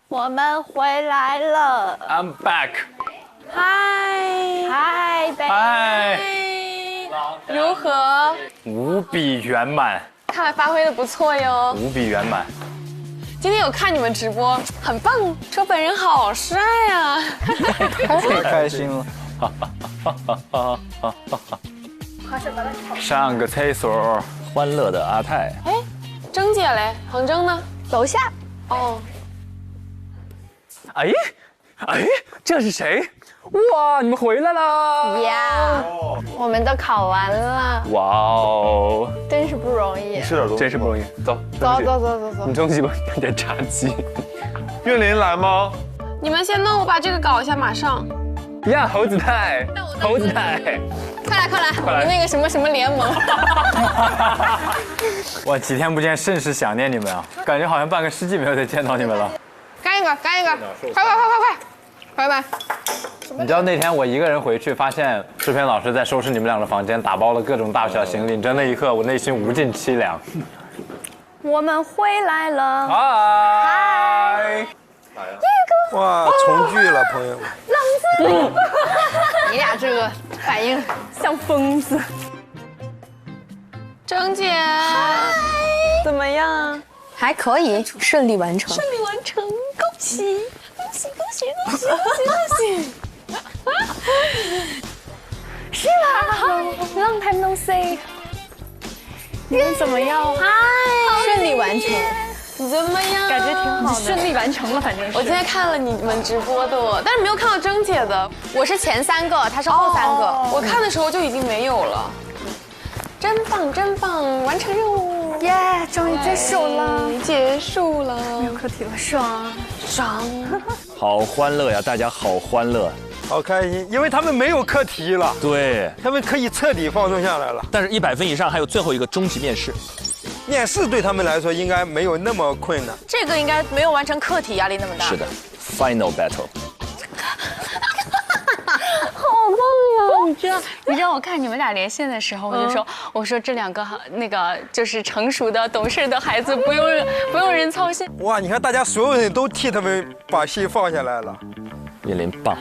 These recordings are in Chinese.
我们回来了。 I'm back。嗨嗨，如何？无比圆满，看来发挥的不错哟。无比圆满。今天有看你们直播，很棒，说本人好帅啊！太开心了。上个厕所，欢乐的阿泰。哎，征姐嘞？黄征呢？楼下。哦，哎，这是谁？哇，你们回来了！呀，我们都考完了，哇哦，真是不容易。吃点东西，真是不容易。走，走。你中西吧，点炸鸡。岳林来吗？你们先弄，我把这个搞一下，马上。呀，猴子太，猴子太，快来，我们那个什么联盟。哇，几天不见，甚是想念你们啊！感觉好像半个世纪没有再见到你们了。干一个，快！朋友们，你知道那天我一个人回去，发现制片老师在收拾你们俩的房间，打包了各种大小行李。你知道那一刻，我内心无尽凄凉。我们回来了。嗨，哇，重聚了，朋友们。你俩这个反应像疯子。征姐，怎么样？还可以，顺利完成。顺利完成，恭喜！是吧 ？Long time no see。你们怎么样？嗨，顺利完成，你怎么样？感觉挺好的。顺利完成了，反正是。我今天看了你们直播的，但是没有看到征姐的。我是前3个，她是后3个。我看的时候就已经没有了。真棒！完成任务，耶！终于结束了，结束了，没有课题了，爽！好欢乐呀，大家好欢乐。好开心，因为他们没有课题了，对，他们可以彻底放松下来了。但是100分以上还有最后一个终极面试。面试对他们来说应该没有那么困难。这个应该没有完成课题，压力那么大。是的 ，Final Battle。好棒呀！你知道我看你们俩连线的时候，我说这2个那个就是成熟的、懂事的孩子，不用人操心。哇，你看大家所有人都替他们把戏放下来了。叶琳棒。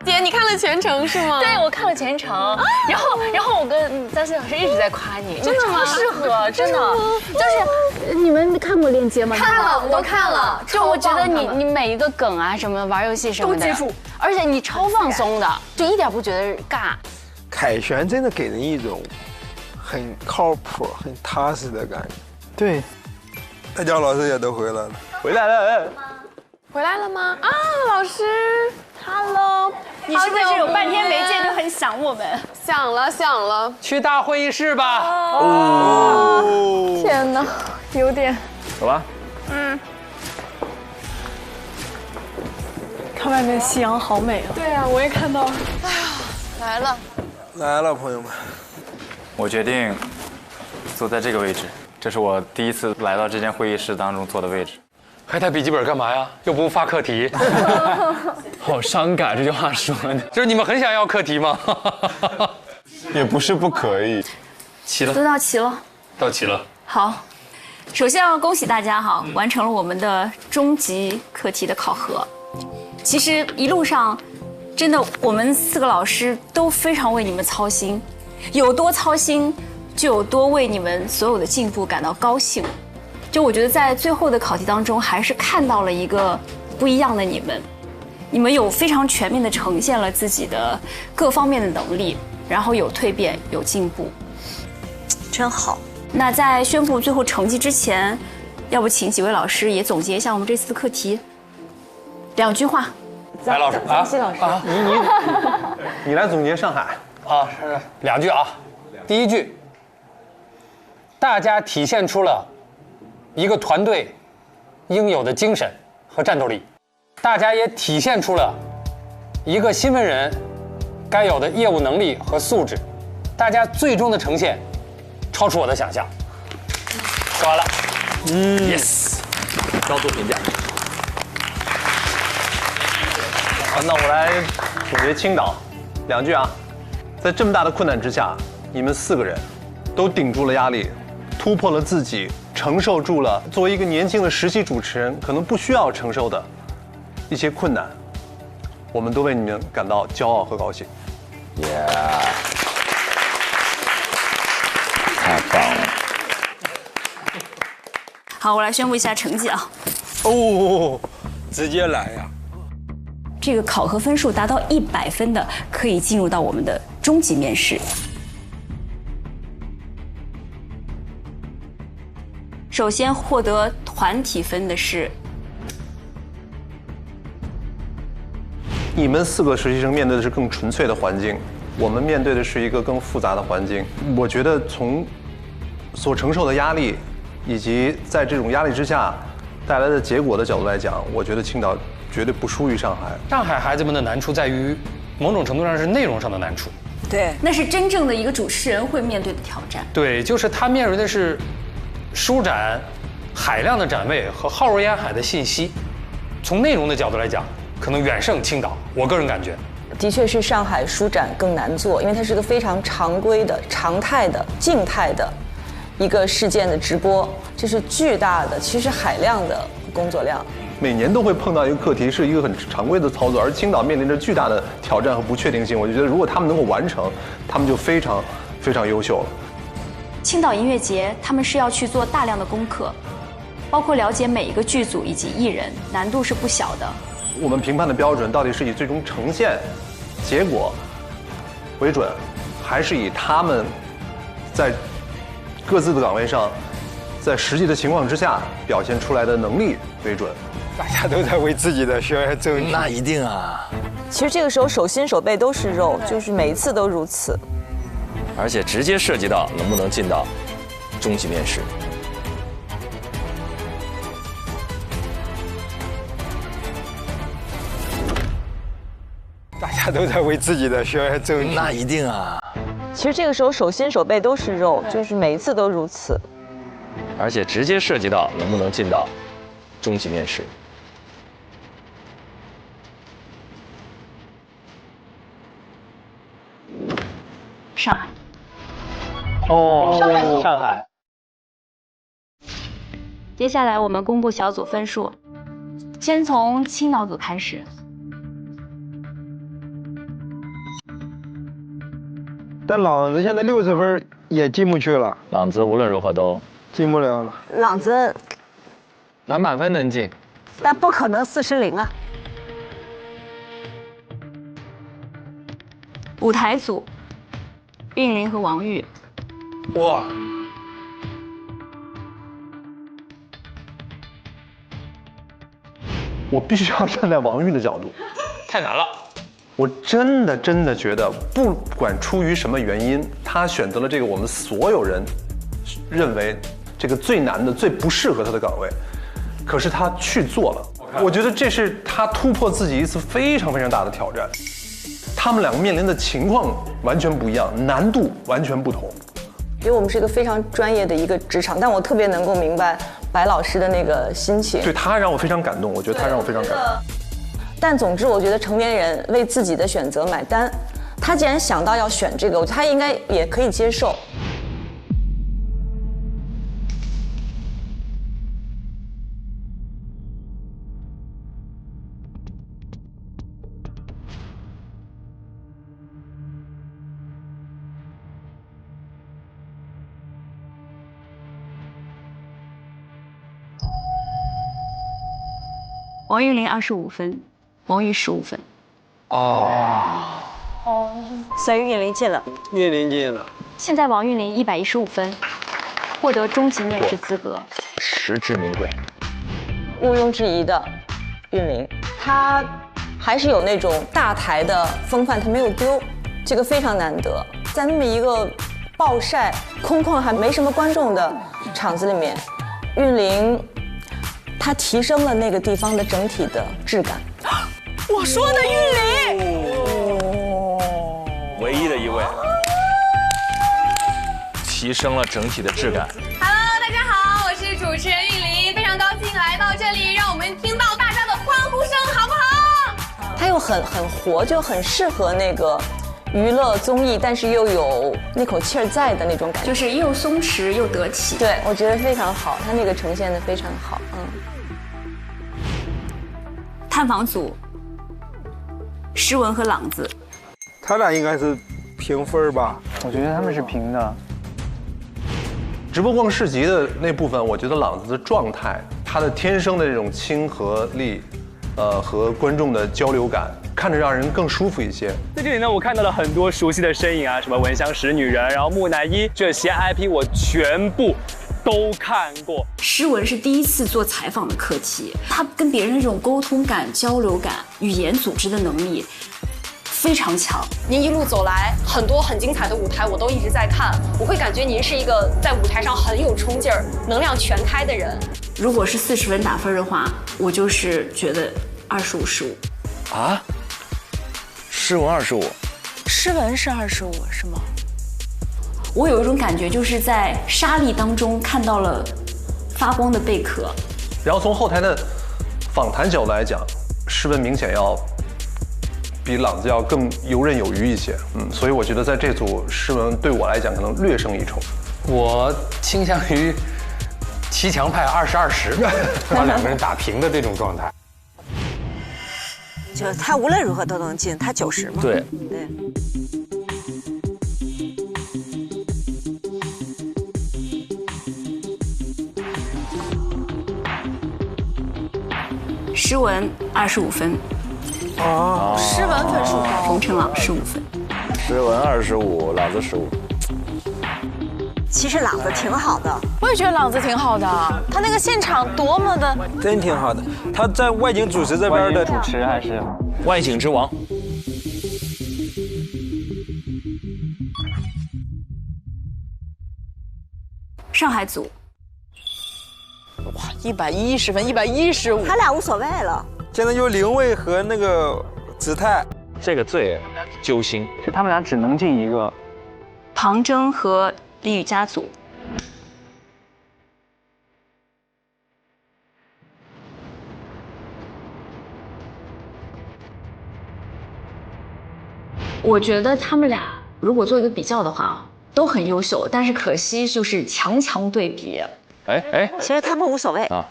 姐，你看了全程是吗？对，我看了全程，然后我跟张欣老师一直在夸你，真的吗？超适合，真的，就是你们看过链接吗？看了，我都看了。就我觉得你每一个梗啊，什么玩游戏什么的都记住，而且你超放松的，就一点不觉得尬。凯旋真的给人一种很靠谱、很踏实的感觉。对，大家老师也都回来了。回来了吗？啊，老师 ，Hello， 你是不是有半天没见就很想我们？想了。去大会议室吧。天哪，有点。走吧。看外面夕阳好美啊！对啊，我也看到了。哎呀，来了，朋友们。我决定坐在这个位置，这是我第一次来到这间会议室当中坐的位置。还带笔记本干嘛呀？又不用发课题。好伤感，这句话说的。就是你们很想要课题吗？也不是不可以。齐了，都到齐了。到齐了。好，首先要恭喜大家哈，完成了我们的终极课题的考核。其实一路上，真的我们4个老师都非常为你们操心，有多操心，就有多为你们所有的进步感到高兴。就我觉得在最后的考题当中，还是看到了一个不一样的你们。你们有非常全面的呈现了自己的各方面的能力，然后有蜕变，有进步，真好。那在宣布最后成绩之前，要不请几位老师也总结一下我们这次的课题，2句话。来，老师啊，啊，你来总结上海啊，是2句啊。第1句，大家体现出了一个团队应有的精神和战斗力，大家也体现出了一个新闻人该有的业务能力和素质，大家最终的呈现超出我的想象。说完了。Yes， 高度评价。好，那我来总结青岛2句啊，在这么大的困难之下，你们4个人都顶住了压力，突破了自己，承受住了作为一个年轻的实习主持人可能不需要承受的一些困难，我们都为你们感到骄傲和高兴。太棒了！好，我来宣布一下成绩啊。哦，直接来呀！这个考核分数达到100分的，可以进入到我们的终极面试。首先获得团体分的是你们4个实习生面对的是更纯粹的环境，我们面对的是一个更复杂的环境。我觉得从所承受的压力，以及在这种压力之下带来的结果的角度来讲，我觉得青岛绝对不输于上海。上海孩子们的难处在于，某种程度上是内容上的难处。对，那是真正的一个主持人会面对的挑战。对，就是他面对的是舒展、海量的展位和浩如烟海的信息。从内容的角度来讲，可能远胜青岛。我个人感觉，的确是上海书展更难做，因为它是个非常常规的、常态的、静态的一个事件的直播，这是巨大的、其实海量的工作量。每年都会碰到一个课题，是一个很常规的操作，而青岛面临着巨大的挑战和不确定性。我就觉得，如果他们能够完成，他们就非常非常优秀了。青岛音乐节，他们是要去做大量的功课，包括了解每一个剧组以及艺人，难度是不小的。我们评判的标准到底是以最终呈现结果为准，还是以他们在各自的岗位上，在实际的情况之下表现出来的能力为准？大家都在为自己的学业争取。那一定啊！其实这个时候手心手背都是肉，就是每一次都如此。而且直接涉及到能不能进到终极面试。大家都在为自己的学业争取。那一定啊！其实这个时候手心手背都是肉，就是每一次都如此。而且直接涉及到能不能进到终极面试。上海。哦，上海。接下来我们公布小组分数，先从青岛组开始。但朗子现在60分也进不去了，朗子无论如何都进不了了。朗子拿满分能进，但不可能40-0啊。舞台组，韵玲和王玉。哇！我必须要站在王玉的角度，太难了。我真的觉得，不管出于什么原因，他选择了这个我们所有人认为这个最难的、最不适合他的岗位，可是他去做了。我觉得这是他突破自己一次非常非常大的挑战。他们两个面临的情况完全不一样，难度完全不同。因为我们是一个非常专业的一个职场，但我特别能够明白白老师的那个心情。对，他让我非常感动，我觉得他让我非常感动。但总之，我觉得成年人为自己的选择买单，他既然想到要选这个，我觉得他应该也可以接受。王韵玲25分，王玉15分。所以韵玲进了。岳林进了。现在王韵玲115分，获得终极面试资格，实至名归。毋庸置疑的，韵玲，她还是有那种大台的风范，她没有丢，这个非常难得。在那么一个暴晒、空旷还没什么观众的场子里面，韵玲她提升了那个地方的整体的质感。我说的韵玲，唯一的一位，提升了整体的质感。Hello， 大家好，我是主持人韵玲，非常高兴来到这里，让我们听到大家的欢呼声，好不好？她又很活，就很适合那个娱乐综艺，但是又有那口气儿在的那种感觉，就是又松弛又得体。对，我觉得非常好，他那个呈现的非常好。探访组，诗文和朗子，他俩应该是平分吧？我觉得他们是平的。直播逛市集的那部分，我觉得朗子的状态，他的天生的这种亲和力，和观众的交流感，看着让人更舒服一些。在这里呢，我看到了很多熟悉的身影啊，什么闻香识女人，然后木乃伊，这些 IP 我全部都看过。诗文是第一次做采访的课题，他跟别人的这种沟通感、交流感、语言组织的能力非常强。您一路走来，很多很精彩的舞台我都一直在看，我会感觉您是一个在舞台上很有冲劲儿、能量全开的人。如果是40分打分的话，我就是觉得25-15。啊？诗文25，诗文是25是吗？我有一种感觉，就是在沙砾当中看到了发光的贝壳。然后从后台的访谈角度来讲，诗文明显要比朗子要更游刃有余一些，所以我觉得在这组诗文对我来讲可能略胜一筹。我倾向于骑墙派20-20，把两个人打平的这种状态。就是他无论如何都能进，他90嘛。对。诗文25分。哦，诗文分数高。冯晨朗15分。诗文25，朗子15。其实朗子挺好的，我也觉得朗子挺好的，他那个现场多么的真挺好的。他在外景主持这边的主持还是外景之王。上海组，哇，110分，115，他俩无所谓了。现在就林蔚和那个子泰，这个最揪心，是他们俩只能进一个。庞征和李雨佳组，我觉得他们俩如果做一个比较的话，都很优秀，但是可惜就是强对比。其实他们无所谓啊。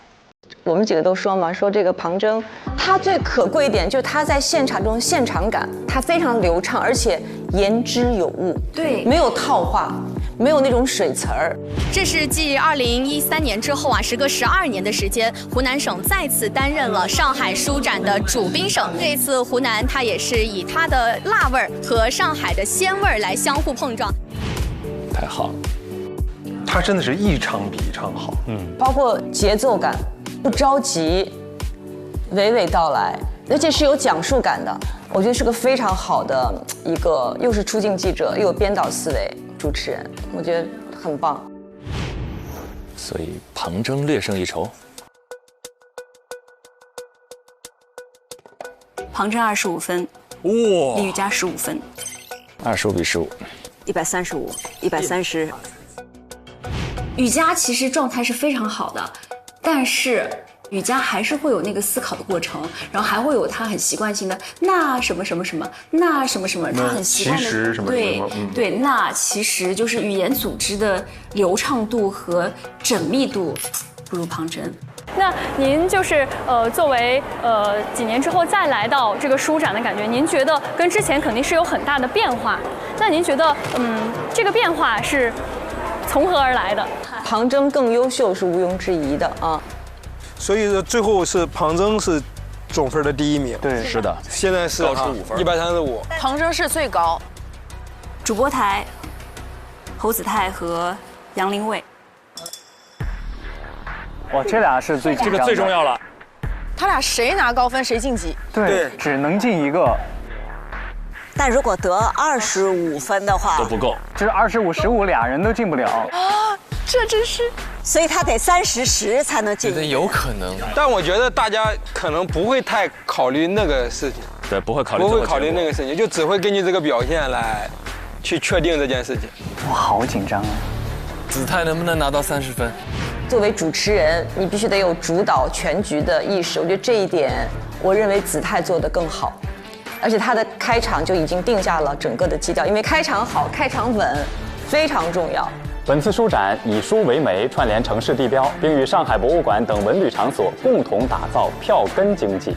我们几个都说嘛，说这个庞征，他最可贵一点就是他在现场中现场感，他非常流畅，而且言之有物，对，没有套话，没有那种水词儿。这是继2013年之后啊，时隔12年的时间，湖南省再次担任了上海书展的主宾省。这次湖南它也是以它的辣味儿和上海的鲜味儿来相互碰撞。太好了，他真的是一场比一场好，包括节奏感，不着急，娓娓道来，而且是有讲述感的。我觉得是个非常好的一个，又是出镜记者，又有编导思维主持人，我觉得很棒。所以庞征略胜一筹。庞征25分，哇，李雨佳15分，25-15，135，130。雨佳其实状态是非常好的，但是雨佳还是会有那个思考的过程，然后还会有他很习惯性的那什么什么什么，那什么什么，他很习惯的其实什么对对，那其实就是语言组织的流畅度和缜密度不如庞征。那您就是作为几年之后再来到这个书展的感觉，您觉得跟之前肯定是有很大的变化。那您觉得这个变化是从何而来的？庞征更优秀是毋庸置疑的啊。所以说最后是庞征是总分的第1名。对，是的，现在是高出5分，135。庞征是最高。主播台，侯子泰和杨林蔚。哇，这俩是最紧张的，这个最重要了。他俩谁拿高分谁晋级？对，只能进一个。但如果得25分的话都不够，就是25-15，俩人都进不了啊！这真是，所以他得30-10才能进。有可能，但我觉得大家可能不会太考虑那个事情。对，不会考虑那个事情，就只会根据这个表现来去确定这件事情。哇，好紧张啊！子泰能不能拿到30分？作为主持人，你必须得有主导全局的意识。我觉得这一点，我认为子泰做得更好。而且他的开场就已经定下了整个的基调，因为开场好，开场稳，非常重要。本次书展以书为媒，串联城市地标，并与上海博物馆等文旅场所共同打造票根经济。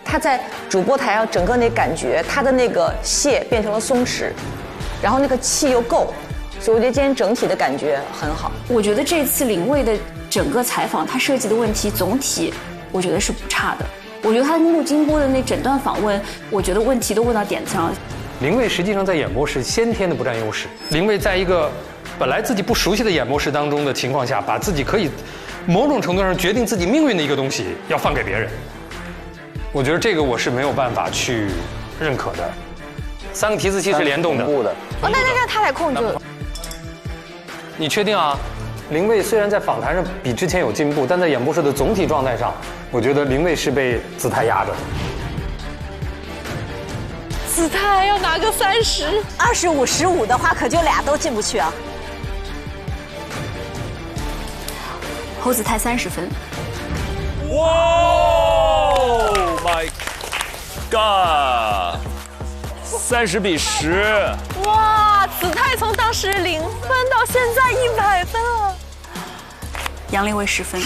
他在主播台上整个那感觉，他的那个蟹变成了松弛，然后那个气又够，所以我觉得今天整体的感觉很好。我觉得这次林蔚的整个采访，他设计的问题总体，我觉得是不差的。我觉得他陆金波的那整段访问，我觉得问题都问到点子上了。林蔚实际上在演播室先天的不占优势。林蔚在一个本来自己不熟悉的演播室当中的情况下，把自己可以某种程度上决定自己命运的一个东西要放给别人。我觉得这个我是没有办法去认可的。3个提词器是联动的。哦，那他来控制。你确定啊？林蔚虽然在访谈上比之前有进步，但在演播室的总体状态上，我觉得林蔚是被子泰压着的。子泰要拿个30，25、15的话，可就俩都进不去啊。侯子泰30分。哇 ！My God！ 30比10。哇，子泰从当时0分到现在100分了。杨林蔚10分。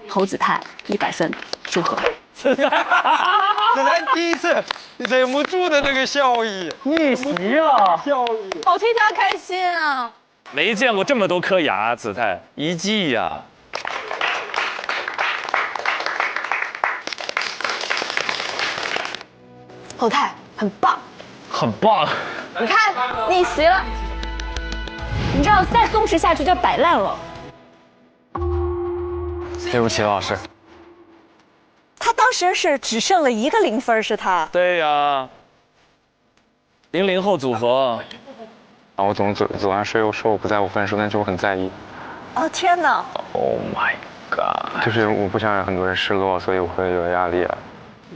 侯子泰100分，祝贺。子泰第一次忍不住的那个笑意，逆袭啊！笑意，好替他开心啊！没见过这么多颗牙，子泰一记呀！侯泰很棒，很棒。你看逆袭了。你知道再松弛下去就摆烂了。对不起，老师。他当时是只剩了1个0分，是他。对呀，00后组合。啊，我总走完说我不在乎分数，但是我很在意。哦天哪 ！Oh my god！ 就是我不想让很多人失落，所以我会有压力啊。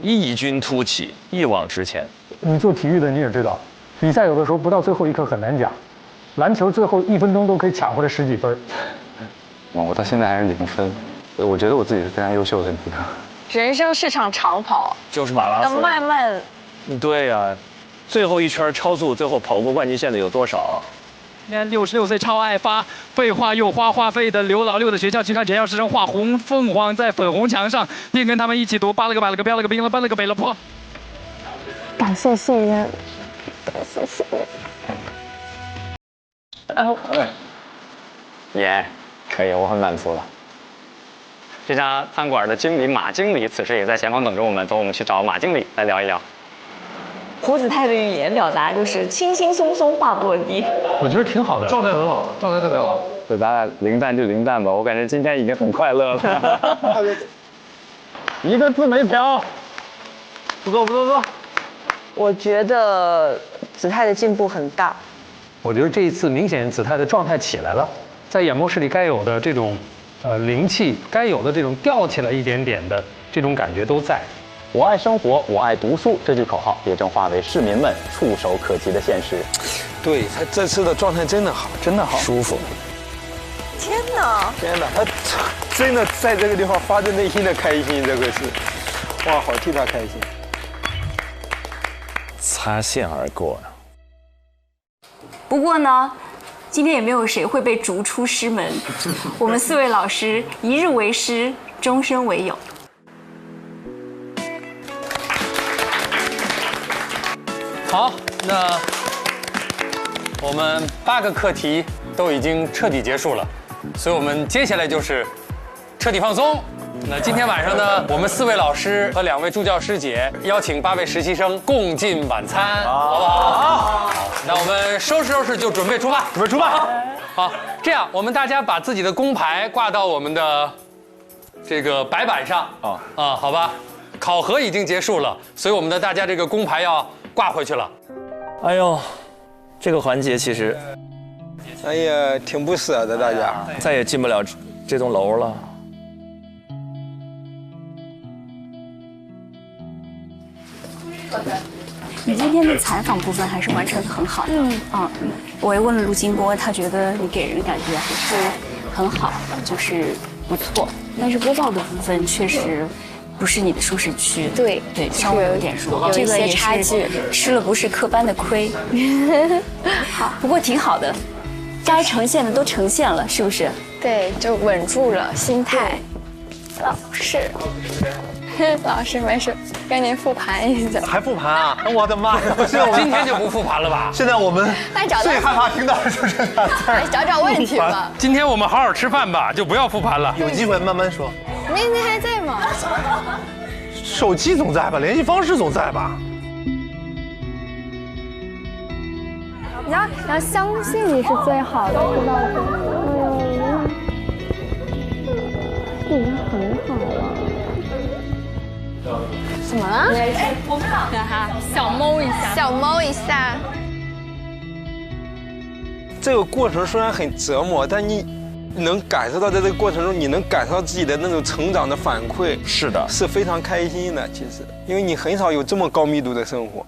异军突起，一往直前。你做体育的你也知道，比赛有的时候不到最后一刻很难讲，篮球最后1分钟都可以抢回来10几分。我到现在还是0分，我觉得我自己是非常优秀的一个。人生是场长跑，就是马拉松，要慢慢。对呀，最后一圈超速，最后跑过冠军线的有多少？今年66岁超爱发废话又花话费的刘老六的学校去看全校师生画红凤凰在粉红墙上，并跟他们一起读扒了个摆了个标了个兵了搬了个北了坡。感谢信任，感谢信任。耶，可以，我很满足了。这家餐馆的经理马经理此时也在前方等着我们，走，我们去找马经理来聊一聊。胡子泰的语言表达就是轻轻松松话不低，我觉得挺好的，状态很好，状态特别好。对，咱俩零蛋就零蛋吧，我感觉今天已经很快乐了。一个字没调，不错不错不错。我觉得子泰的进步很大。我觉得这一次明显子泰的状态起来了，在演播室里该有的这种灵气，该有的这种吊起来一点点的这种感觉都在。我爱生活，我爱读书，这句口号也正化为市民们触手可及的现实。对，他这次的状态真的好，真的好，舒服。天哪！天哪，他真的在这个地方发自内心的开心，这个是，哇，好替他开心。擦线而过。不过呢，今天也没有谁会被逐出师门。我们4位老师一日为师，终身为友。好，那我们8个课题都已经彻底结束了，所以我们接下来就是彻底放松。那今天晚上呢，我们4位老师和2位助教师姐邀请8位实习生共进晚餐，好不好？好。那我们收拾收拾就准备出发，准备出发。好，这样我们大家把自己的工牌挂到我们的这个白板上好吧？考核已经结束了，所以我们的大家这个工牌要挂回去了。哎呦，这个环节其实，哎呀，挺不舍的，大家再也进不了这栋楼了。你今天的采访部分还是完成得很好的，我也问了陆金波，他觉得你给人感觉还是很好，就是不错，但是播报的部分确实不是你的舒适区。对对，稍微有点弱，这个也是吃了不是科班的亏。好，不过挺好的，该呈现的都呈现了，是不是？对，就稳住了心态。老师没事，跟您复盘一下。还复盘啊？我的妈呀！今天就不复盘了吧？现在我们最害怕听到的就是俩字儿。找问题吧。今天我们好好吃饭吧，就不要复盘了。有机会慢慢说。明天还在吗？手机总在吧，联系方式总在吧。你要相信你是最好的，知道吗？已经很好了。怎么了？小猫一下，小猫一下。这个过程虽然很折磨，但你能感受到在这个过程中，你能感受到自己的那种成长的反馈。是的，是非常开心的。其实，因为你很少有这么高密度的生活。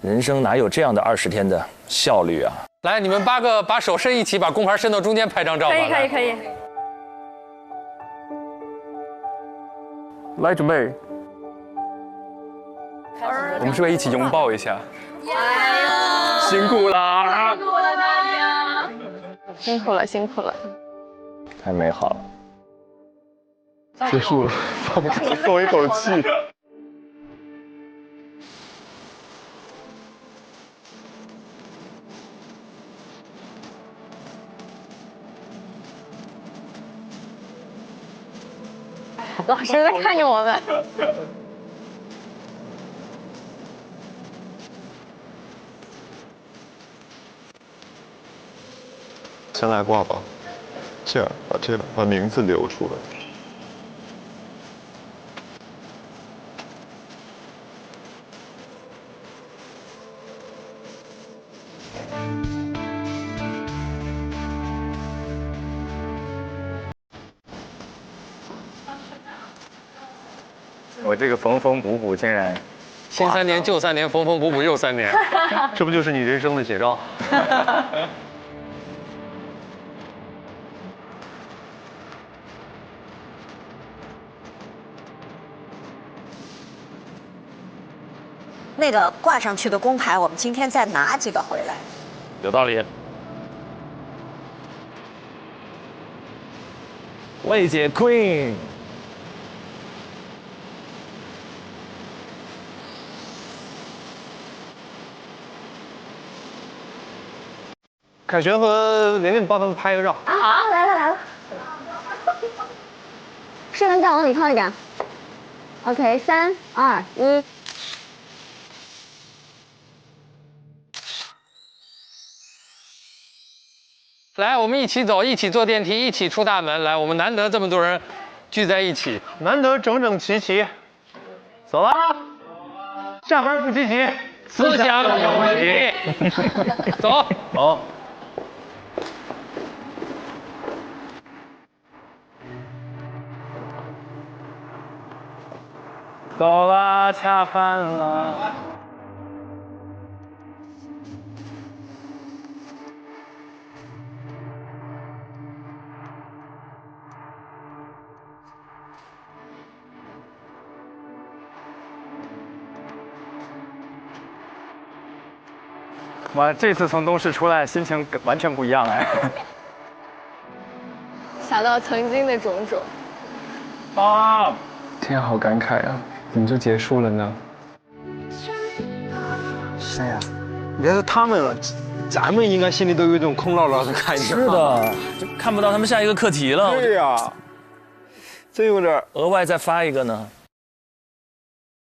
人生哪有这样的20天的效率啊？来，你们8个把手伸一起，把工牌伸到中间拍张照吧。可以。来，准备。我们是不是一起拥抱一下？辛苦了，辛苦了。太美好了。结束了，松一口气。老师在看着我们。先来挂吧，这样把名字留出来。我这个缝缝补补竟然，新3年旧3年，缝缝补补又3年，这不就是你人生的写照？那个挂上去的工牌，我们今天再拿几个回来。有道理。魏姐 Queen。凯旋和玲玲帮他们拍个照。好，来了。摄像再往里靠一点。OK， 3、2、1。来，我们一起走，一起坐电梯，一起出大门。来，我们难得这么多人聚在一起，难得整整齐齐。走了，下班不积极，思想有问题。走。好。走了，恰饭了。我这次从东市出来，心情完全不一样哎。想到曾经的种种。啊！天好感慨啊，怎么就结束了呢？哎呀，别说他们了，咱们应该心里都有一种空落落的感觉。是的，就看不到他们下一个课题了。对呀，真有点额外再发一个呢。